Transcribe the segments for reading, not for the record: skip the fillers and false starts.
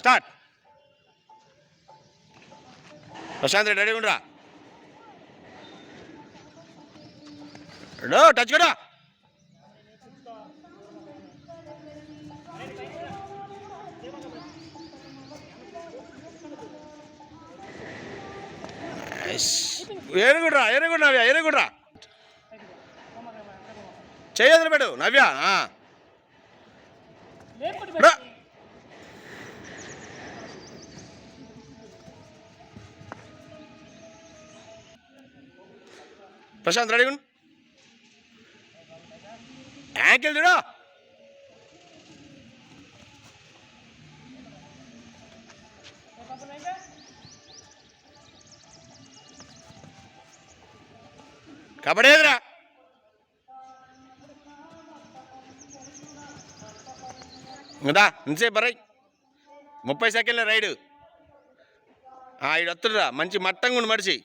Start. Prashanth Reddy ready ఉండరా. Touch కూడా. ఎరుగుడ్రా నవ్య ఎరుగుడ్రా. చేయదులు పెట్టు నవ్య. ప్రశాంత్ రెడీ ఉండు. యాంకిల్ చూడు. కబడ్డీ ఎదురా. ఇందా ఇంతసేపు బరై 30 సెకండ్ల రైడు. ఈడు వస్తుడురా మంచి మట్టంగా ఉండి మడిచి.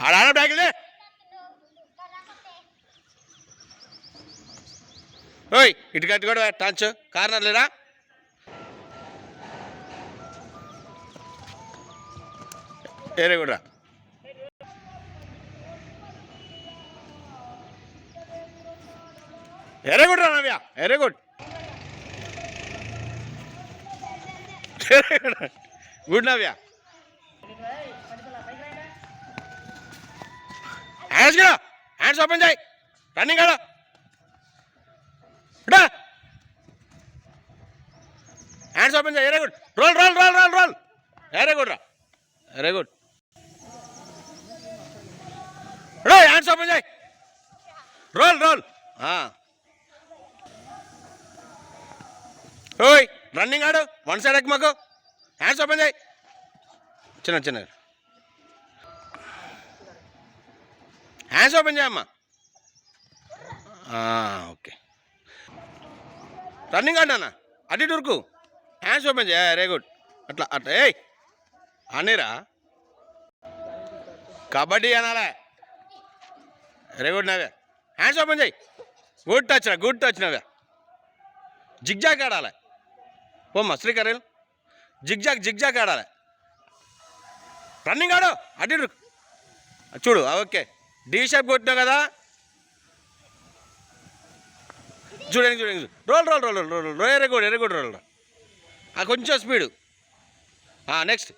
ఆడ బ్యాగులే. ఓయ్ ఇటు కట్టి కూడా టచ్ కార్నర్ లేరా. వెరీ గుడ్ రా. వెరీ గుడ్ రా Navya. Very good. Good Navya. Hands కూడా. హ్యాండ్స్ ఓపెన్ చేయి. రన్నింగ్ ఆడ. హ్యాండ్స్ ఓపెన్ చేయి. Very good. Roll roll roll roll roll. Very good రా. Very good. హ్యాండ్స్ ఓపెన్ చేయి. Roll roll. ఓయ్ రన్నింగ్ ఆడు. వన్ సైడ్ ఎక్కి మాకు. హ్యాండ్స్ ఓపెన్ చేయి. చిన్న చిన్న హ్యాండ్స్ ఓపెన్ చేయమ్మా. ఓకే రన్నింగ్ ఆడినా అటు ఇటు ఉరుకు. హ్యాండ్స్ ఓపెన్ చేయ. Very good. అట్లా అట్లా. ఏయ్ అనిరా kabaddi అనాలే. Very good Navya. Hands open చేయి. గుడ్ టచ్ రా. గుడ్ టచ్ నవ్య. జిగ్జాగ్ ఆడాలి. పోమ్మా శ్రీకరేల్. జిగ్జాగ్ ఆడాలి. రన్నింగ్ ఆడు. అటు ఇటు చూడు. ఓకే డీ షేప్ కొట్టినావు కదా. చూడండి roll roll roll roll roll. Very good roll. కొంచెం స్పీడు. నెక్స్ట్